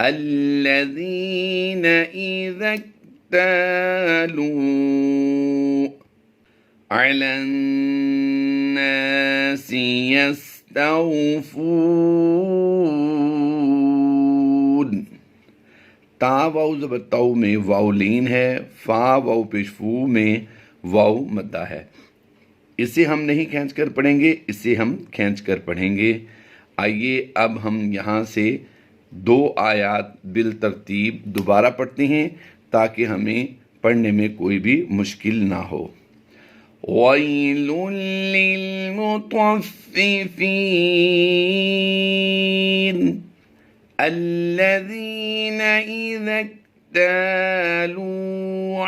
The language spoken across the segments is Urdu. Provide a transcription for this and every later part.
الذين إذا اكتالوا على الناس يستوفون। تا واو زبر تو میں واو لین ہے، فا واو پیش فو میں واو مدہ ہے۔ اسے ہم نہیں کھینچ کر پڑھیں گے، اسے ہم کھینچ کر پڑھیں گے۔ آئیے اب ہم یہاں سے دو آیات بالترتیب دوبارہ پڑھتے ہیں تاکہ ہمیں پڑھنے میں کوئی بھی مشکل نہ ہو۔ وَيْلٌ لِّلْمُطَفِّفِينَ الَّذِينَ إِذَا اكْتَالُوا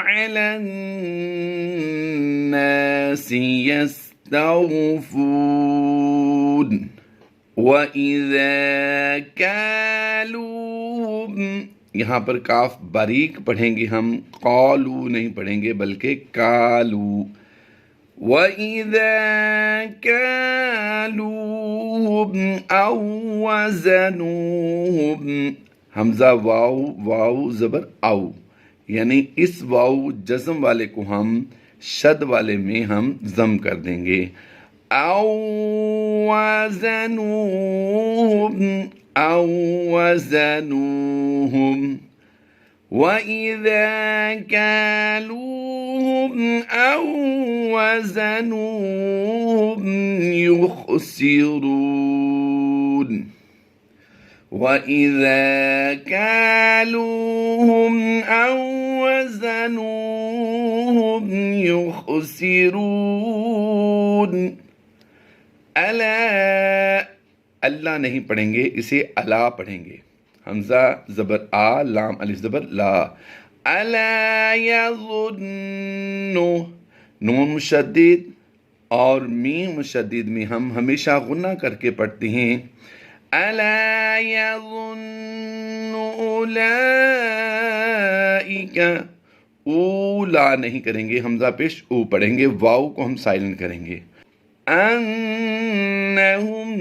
عَلَى النَّاسِ يَسْتَوْفُونَ وَإِذَا كَالُوهُمْ۔ یہاں پر کاف باریک پڑھیں گے ہم، قالو نہیں پڑھیں گے بلکہ کالو۔ وَإِذَا كَالُوهُمْ أَوْ وَزَنُوهُمْ۔ حمزہ واو واو زبر او، یعنی اس واو جزم والے کو ہم شد والے میں ہم ضم کر دیں گے۔ أَوْ وَزَنُوهُمْ أَوْ وَزَنُوهُمْ وَإِذَا كَالُوهُمْ أَوْ وَزَنُوهُمْ يُخْسِرُونَ وَإِذَا كَالُوهُمْ أَوْ وَزَنُوهُمْ يُخْسِرُونَ۔ الا، اللہ نہیں پڑھیں گے، اسے الا پڑھیں گے۔ حمزہ زبر آ، لام الف زبر لا۔ الا یظن، نون مشدد اور میم مشدد میں ہم ہمیشہ غنہ کر کے پڑھتے ہیں۔ الا یظن اولئک، اولا نہیں کریں گے، حمزہ پیش او پڑھیں گے، واو کو ہم سائلنٹ کریں گے۔ أنهم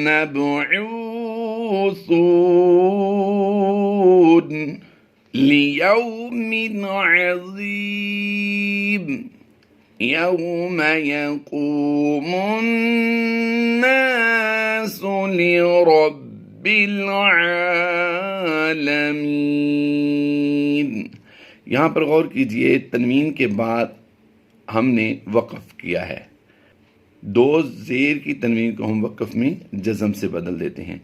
مبعوثون ليوم عظيم يوم يقوم الناس لرب العالمين۔ یہاں پر غور کیجئے، تنوین کے بعد ہم نے وقف کیا ہے، دو زیر کی تنوین کو ہم وقف میں جزم سے بدل دیتے ہیں،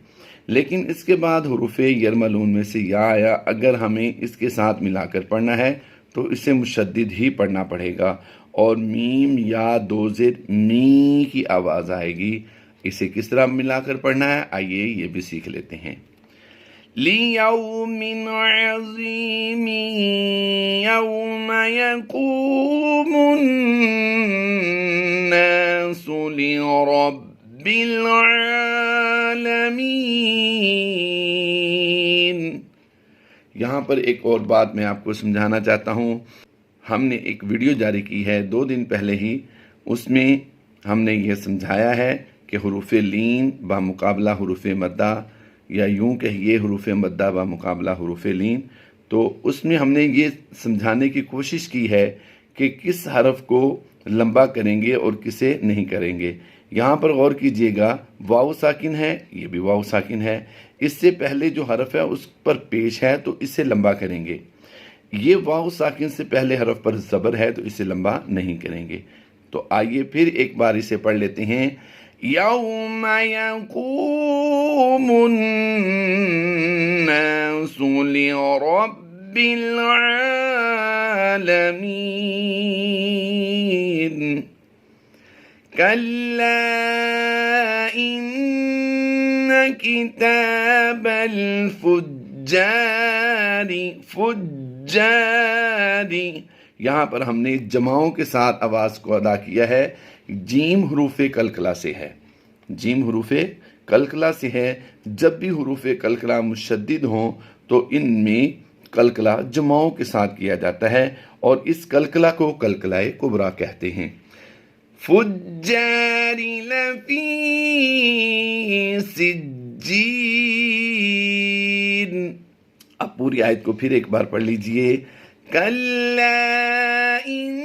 لیکن اس کے بعد حروف یرملون میں سے یا آیا، اگر ہمیں اس کے ساتھ ملا کر پڑھنا ہے تو اسے مشدد ہی پڑھنا پڑے گا، اور میم یا دو زیر می کی آواز آئے گی۔ اسے کس طرح ملا کر پڑھنا ہے، آئیے یہ بھی سیکھ لیتے ہیں۔ لِيَوْمٍ عَظِيمٍ يَوْمَ يَقُومُ النَّاسُ لِرَبِّ الْعَالَمِينَ۔ یہاں پر ایک اور بات میں آپ کو سمجھانا چاہتا ہوں، ہم نے ایک ویڈیو جاری کی ہے 2 دن پہلے ہی، اس میں ہم نے یہ سمجھایا ہے کہ حروف لین بمقابلہ حروف مدہ، یا یوں کہیے حروف مدہ بمقابلہ حروف لین. تو اس میں ہم نے یہ سمجھانے کی کوشش کی ہے کہ کس حرف کو لمبا کریں گے اور کسے نہیں کریں گے. یہاں پر غور کیجئے گا، واو ساکن ہے، یہ بھی واو ساکن ہے، اس سے پہلے جو حرف ہے اس پر پیش ہے تو اسے لمبا کریں گے. یہ واو ساکن سے پہلے حرف پر زبر ہے تو اسے لمبا نہیں کریں گے. تو آئیے پھر ایک بار اسے پڑھ لیتے ہیں. یوم یقوم الناس لرب العالمین کلا ان کتاب الفجار فجاری، یہاں پر ہم نے جماؤں کے ساتھ آواز کو ادا کیا ہے. جیم حروف کلکلا سے ہے، جیم حروف کلکلا سے ہے. جب بھی حروف کلکلا مشدد ہوں تو ان میں کلکلا جماؤں کے ساتھ کیا جاتا ہے، اور اس کلکلا کو کلکلائے کبریٰ کہتے ہیں. فجار لفی سجین. اب پوری آیت کو پھر ایک بار پڑھ لیجئے. کلا ان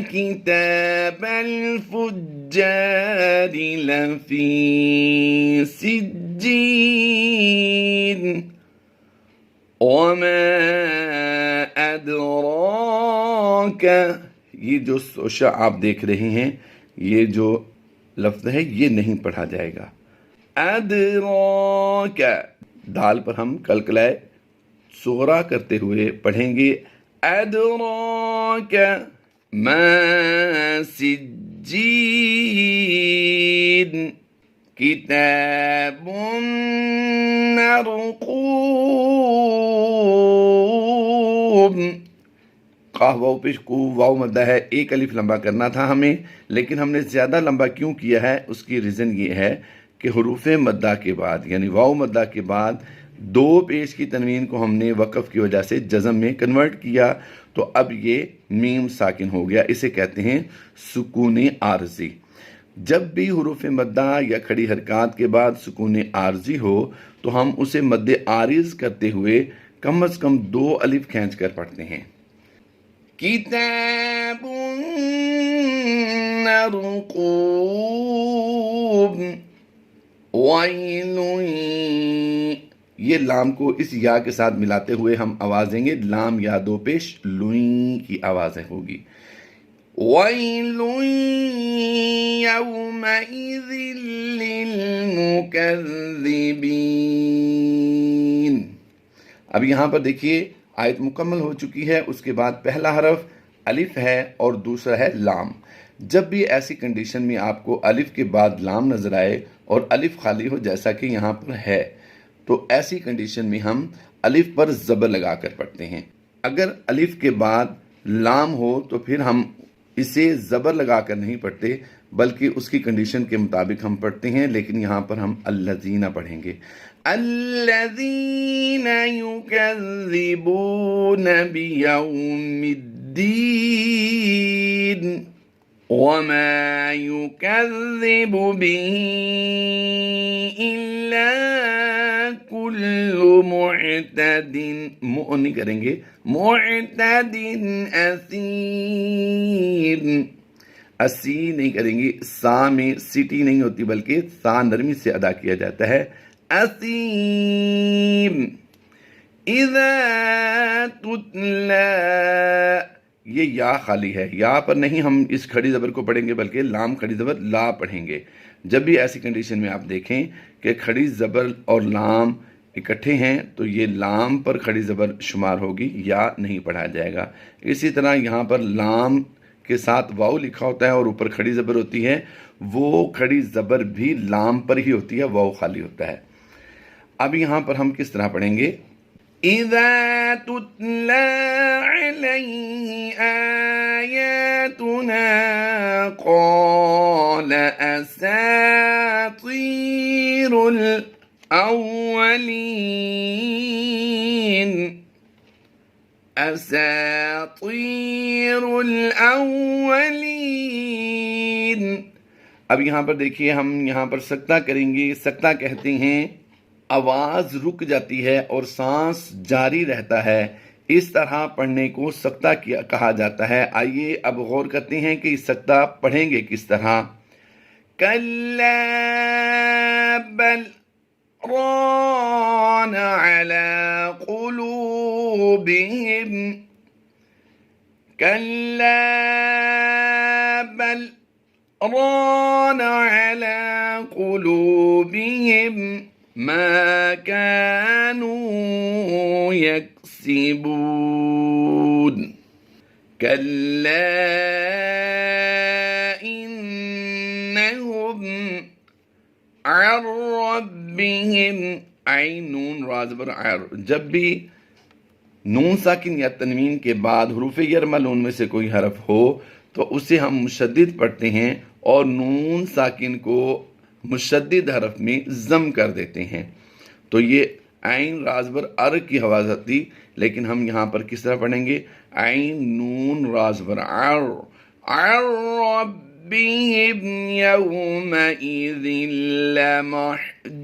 کتاب الفجار لفی سجین وما ادراک. یہ جو سوشا آپ دیکھ رہے ہیں، یہ جو لفظ ہے یہ نہیں پڑھا جائے گا. ادراک، دال پر ہم کلکلائے صغرا کرتے ہوئے پڑھیں گے. ادراک ما سجین کتاب مرقوم. قاف واو پیش کو واو مدہ ہے، ایک الف لمبا کرنا تھا ہمیں، لیکن ہم نے زیادہ لمبا کیوں کیا ہے؟ اس کی ریزن یہ ہے کہ حروف مدہ کے بعد یعنی واو مدہ کے بعد 2 پیش کی تنوین کو ہم نے وقف کی وجہ سے جزم میں کنورٹ کیا، تو اب یہ میم ساکن ہو گیا. اسے کہتے ہیں سکون عارضی. جب بھی حروف مدہ یا کھڑی حرکات کے بعد سکون عارضی ہو تو ہم اسے مد عارض کرتے ہوئے کم از کم 2 الف کھینچ کر پڑھتے ہیں. کتاب مرقوم ویل. یہ لام کو اس یا کے ساتھ ملاتے ہوئے ہم آواز دیں گے. لام یا 2 پیش لوئیں کی آوازیں ہوگی. ویل یومئذ للمکذبین. اب یہاں پر دیکھیے آیت مکمل ہو چکی ہے. اس کے بعد پہلا حرف الف ہے اور دوسرا ہے لام. جب بھی ایسی کنڈیشن میں آپ کو الف کے بعد لام نظر آئے اور الف خالی ہو جیسا کہ یہاں پر ہے، تو ایسی کنڈیشن میں ہم الف پر زبر لگا کر پڑھتے ہیں. اگر الف کے بعد لام ہو تو پھر ہم اسے زبر لگا کر نہیں پڑھتے، بلکہ اس کی کنڈیشن کے مطابق ہم پڑھتے ہیں. لیکن یہاں پر ہم الذین پڑھیں گے. الذین یکذبون بیوم الدین وما یکذب به الا کل معتد. نہیں کریں گے، معتد اثیم. اسی نہیں کریں گے، سا میں سیٹی نہیں ہوتی بلکہ سا نرمی سے ادا کیا جاتا ہے. اثیم. اذا تتلا، یہ یا خالی ہے، یا پر نہیں ہم اس کھڑی زبر کو پڑھیں گے بلکہ لام کھڑی زبر لا پڑھیں گے. جب بھی ایسی کنڈیشن میں آپ دیکھیں کہ کھڑی زبر اور لام اکٹھے ہیں تو یہ لام پر کھڑی زبر شمار ہوگی، یا نہیں پڑھا جائے گا. اسی طرح یہاں پر لام کے ساتھ واو لکھا ہوتا ہے اور اوپر کھڑی زبر ہوتی ہے، وہ کھڑی زبر بھی لام پر ہی ہوتی ہے، واو خالی ہوتا ہے. اب یہاں پر ہم کس طرح پڑھیں گے؟ اذا تتلا علیہ آیاتنا قال اساطیر الاولین. اساطیر الاولین. اب یہاں پر دیکھیے ہم یہاں پر سکتہ کریں گے. سکتہ کہتے ہیں آواز رک جاتی ہے اور سانس جاری رہتا ہے. اس طرح پڑھنے کو سکتہ کہا جاتا ہے. آئیے اب غور کرتے ہیں کہ سکتہ پڑھیں گے کس طرح. کلا بل ران على قلوبهم كلا بل ران على قلوبهم ما كانوا يكسبون. كلا إنهم عن ربهم عین نون را زبر عر. جب بھی نون ساکن یا تنوین کے بعد حروف یرملون میں سے کوئی حرف ہو تو اسے ہم مشدد پڑھتے ہیں اور نون ساکن کو مشدد حرف میں ضم کر دیتے ہیں. تو یہ عین را زبر ار کی حوازت تھی، لیکن ہم یہاں پر کس طرح پڑھیں گے؟ عین نون را زبر عر عر ربهم يومئذ لمحجوبون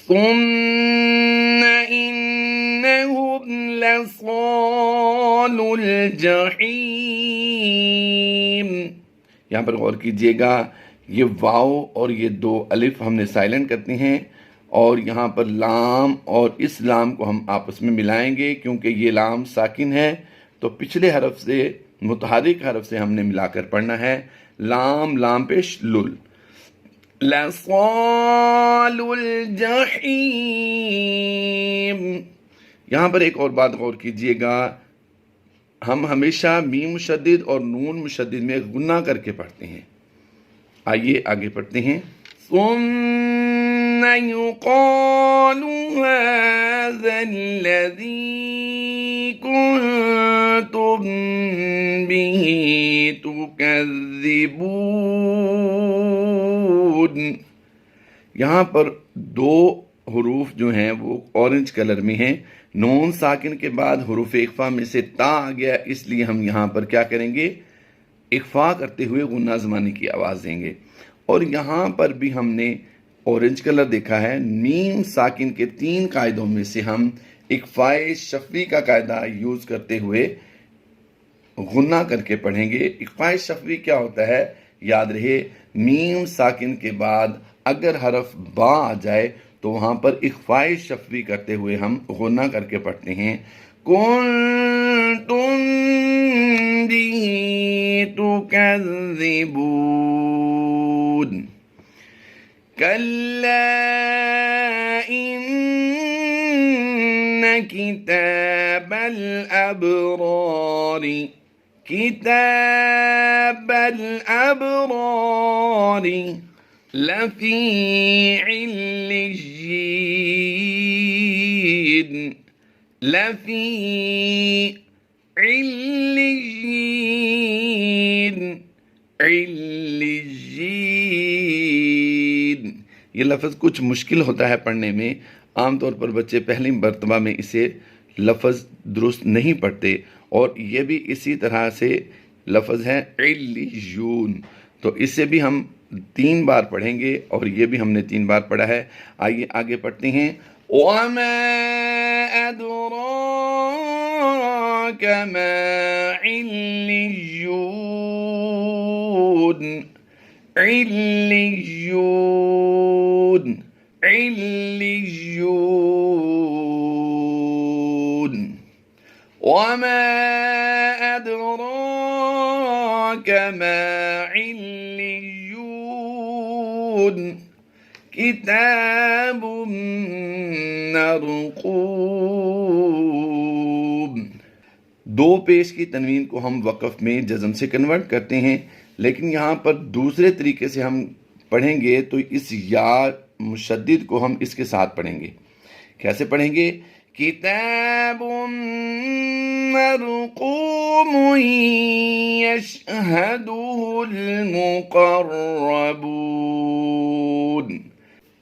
ثم إنهم لصال الجحیم. یہاں پر غور کیجئے گا، یہ واو اور یہ دو الف ہم نے سائلنٹ کرتے ہیں اور یہاں پر لام اور اس لام کو ہم آپس میں ملائیں گے کیونکہ یہ لام ساکن ہے، تو پچھلے حرف سے متحرک حرف سے ہم نے ملا کر پڑھنا ہے. لام لام پیش لل. لصال الجحیم. یہاں پر ایک اور بات غور کیجئے گا، ہم ہمیشہ میم مشدد اور نون مشدد میں غنہ کر کے پڑھتے ہیں. آئیے آگے پڑھتے ہیں. ثم يقال هذا الذي كنتم به تكذبون. یہاں پر دو حروف جو ہیں وہ اورنج کلر میں ہیں. نون ساکن کے بعد حروف اخفا میں سے تا آ گیا، اس لیے ہم یہاں پر کیا کریں گے؟ اخفا کرتے ہوئے غنہ زمانے کی آواز دیں گے. اور یہاں پر بھی ہم نے اورنج کلر دیکھا ہے. میم ساکن کے 3 قاعدوں میں سے ہم اخفاء شفوی کا قاعدہ یوز کرتے ہوئے غنہ کر کے پڑھیں گے. اخفاء شفوی کیا ہوتا ہے؟ یاد رہے، میم ساکن کے بعد اگر حرف با آ جائے تو وہاں پر اخفاء شفوی کرتے ہوئے ہم غنہ کر کے پڑھتے ہیں. کنتم به تکذبون. کلا ان کتاب الابرار کتاب الابرار لفی علیین لفی علیین علیین. یہ لفظ کچھ مشکل ہوتا ہے پڑھنے میں. عام طور پر بچے پہلی مرتبہ میں اسے لفظ درست نہیں پڑھتے، اور یہ بھی اسی طرح سے لفظ ہے علیون. تو اسے بھی ہم 3 بار پڑھیں گے اور یہ بھی ہم نے 3 بار پڑھا ہے. آئیے آگے پڑھتے ہیں. وَمَا أَدْرَاكَ مَا عِلِّيُّونَ عِلِّيُّونَ عِلِّيُّونَ. وَمَا أَدْرَاكَ مَا عِلِّيُّونَ کتاب مرقوم. 2 پیش کی تنوین کو ہم وقف میں جزم سے کنورٹ کرتے ہیں، لیکن یہاں پر دوسرے طریقے سے ہم پڑھیں گے تو اس یا مشدد کو ہم اس کے ساتھ پڑھیں گے. کیسے پڑھیں گے؟ کتاب مرقوم یشہدہ المقربون.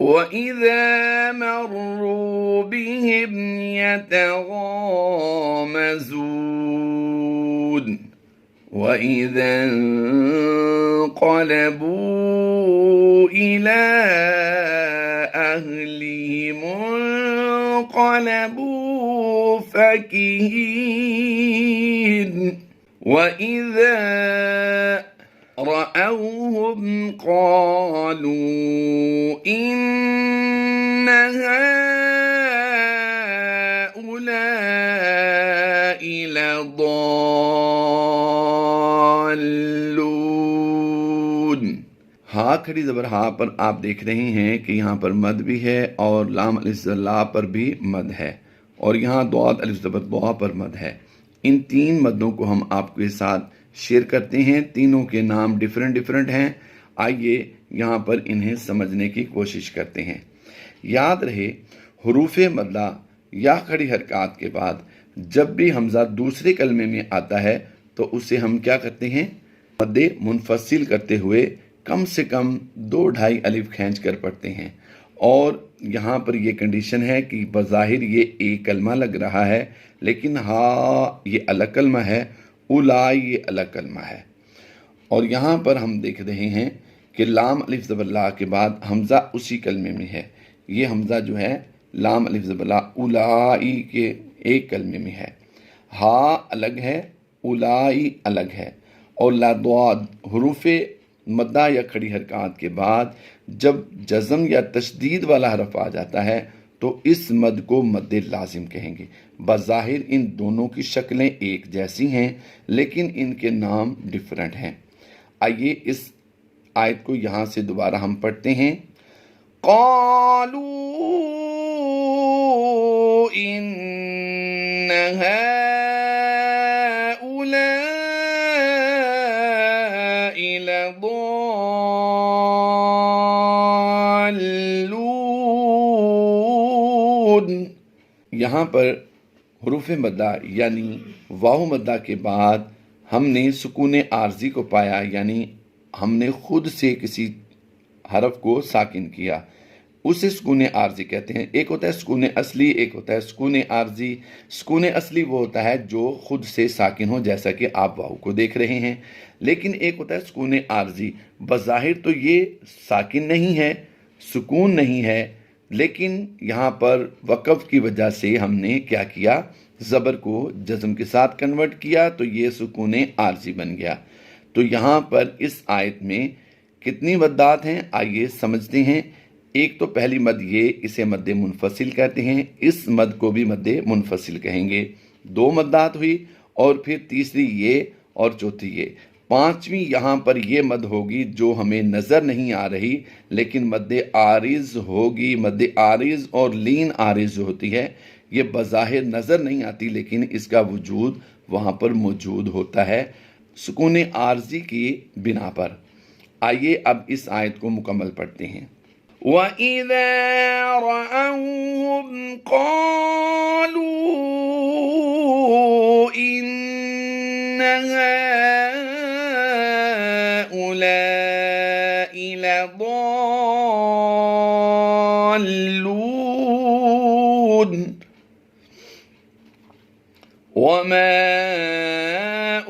وإذا مروا بهم يتغامزون وإذا انقلبوا إلى أهلهم انقلبوا فكهين وإذا رأوهم قالوا إن هؤلاء لضالون۔ ہا کھڑی زبر ہا پر آپ دیکھ رہے ہیں کہ یہاں پر مد بھی ہے اور لام الف لا پر بھی مد ہے، اور یہاں ضاد الف زبر ضا پر مد ہے۔ ان تین مدوں کو ہم آپ کے ساتھ شیئر کرتے ہیں، تینوں کے نام ڈیفرنٹ ہیں۔ آئیے یہاں پر انہیں سمجھنے کی کوشش کرتے ہیں۔ یاد رہے، حروف مدہ یا کھڑی حرکات کے بعد جب بھی حمزہ دوسرے کلمے میں آتا ہے تو اسے ہم کیا کرتے ہیں؟ مد منفصل کرتے ہوئے کم سے کم 2-2.5 الف کھینچ کر پڑھتے ہیں۔ اور یہاں پر یہ کنڈیشن ہے کہ بظاہر یہ ایک کلمہ لگ رہا ہے، لیکن ہا یہ الگ کلمہ ہے، اولا یہ الگ کلمہ ہے۔ اور یہاں پر ہم دیکھ رہے ہیں کہ کہ لام الف زبر لا کے بعد حمزہ اسی کلمے میں ہے. یہ حمزہ جو ہے لام الف زبر لا اولائی کے ایک کلمے میں ہے. ہا الگ ہے، اولائی الگ ہے. اور لا ضاد حروف مدہ یا کھڑی حرکات کے بعد جب جزم یا تشدید والا حرف آ جاتا ہے تو اس مد کو مد لازم کہیں گے. بظاہر ان دونوں کی شکلیں ایک جیسی ہیں لیکن ان کے نام ڈیفرنٹ ہیں. آئیے اس آیت کو یہاں سے دوبارہ ہم پڑھتے ہیں. قالوا ان هؤلاء لضالون. یہاں پر حروف مدہ یعنی واو مدہ کے بعد ہم نے سکون عارضی کو پایا، یعنی ہم نے خود سے کسی حرف کو ساکن کیا، اسے سکون عارضی کہتے ہیں. ایک ہوتا ہے سکون اصلی، ایک ہوتا ہے سکون عارضی. سکون اصلی وہ ہوتا ہے جو خود سے ساکن ہو، جیسا کہ آپ واو کو دیکھ رہے ہیں. لیکن ایک ہوتا ہے سکون عارضی، بظاہر تو یہ ساکن نہیں ہے، سکون نہیں ہے، لیکن یہاں پر وقف کی وجہ سے ہم نے کیا کیا، زبر کو جزم کے ساتھ کنورٹ کیا تو یہ سکون عارضی بن گیا. تو یہاں پر اس آیت میں کتنی مدات ہیں آئیے سمجھتے ہیں. ایک تو پہلی مد یہ، اسے مد منفصل کہتے ہیں، اس مد کو بھی مد منفصل کہیں گے. 2 مدات ہوئی، اور پھر تیسری یہ اور چوتھی یہ. 5ویں یہاں پر یہ مد ہوگی جو ہمیں نظر نہیں آ رہی لیکن مد عارض ہوگی. مد عارض اور لین عارض جو ہوتی ہے یہ بظاہر نظر نہیں آتی لیکن اس کا وجود وہاں پر موجود ہوتا ہے سکون عارضی کی بنا پر. آئیے اب اس آیت کو مکمل پڑھتے ہیں. وَإِذَا رَأَوْهُمْ قَالُوا إِنَّ هَؤُلَاءِ لَضَالُّونَ وَمَا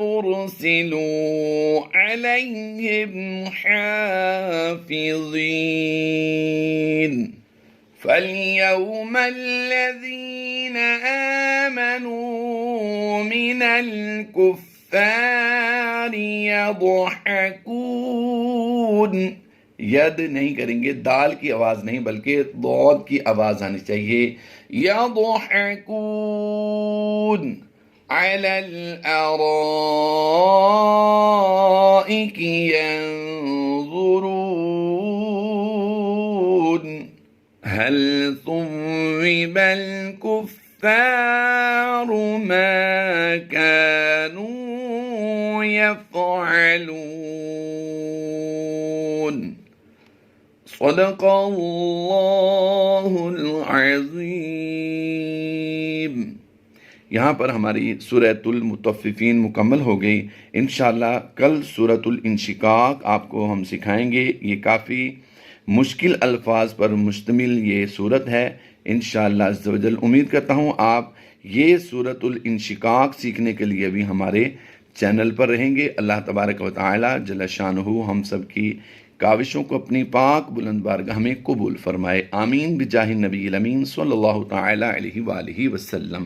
أُرْسِلُوا عَلَيْهِمْ حَافِظِينَ فَالْيَوْمَ الَّذِينَ آمَنُوا مِنَ الْكُفَّارِ يَضْحَكُونَ. ید نہیں کریں گے، دال کی آواز نہیں بلکہ ضاد کی آواز آنی چاہیے. يَضْحَكُونَ عَلَى الْأَرَائِكِ يَنظُرُونَ هَلْ ثُوِّبَ الْكُفَّارُ مَا كَانُوا يَفْعَلُونَ. صدق اللہ العظیم. یہاں پر ہماری سورۃ المطففین مکمل ہو گئی. انشاءاللہ کل سورۃ الانشقاق آپ کو ہم سکھائیں گے. یہ کافی مشکل الفاظ پر مشتمل یہ صورت ہے. انشاءاللہ عز و جل امید کرتا ہوں آپ یہ سورۃ الانشقاق سیکھنے کے لیے بھی ہمارے چینل پر رہیں گے. اللہ تبارک و تعالی جل شانہ ہم سب کی کاوشوں کو اپنی پاک بلند بارگاہ میں قبول فرمائے. آمین بجاہ النبی الامین صلی اللہ تعالی علیہ وآلہ وسلم.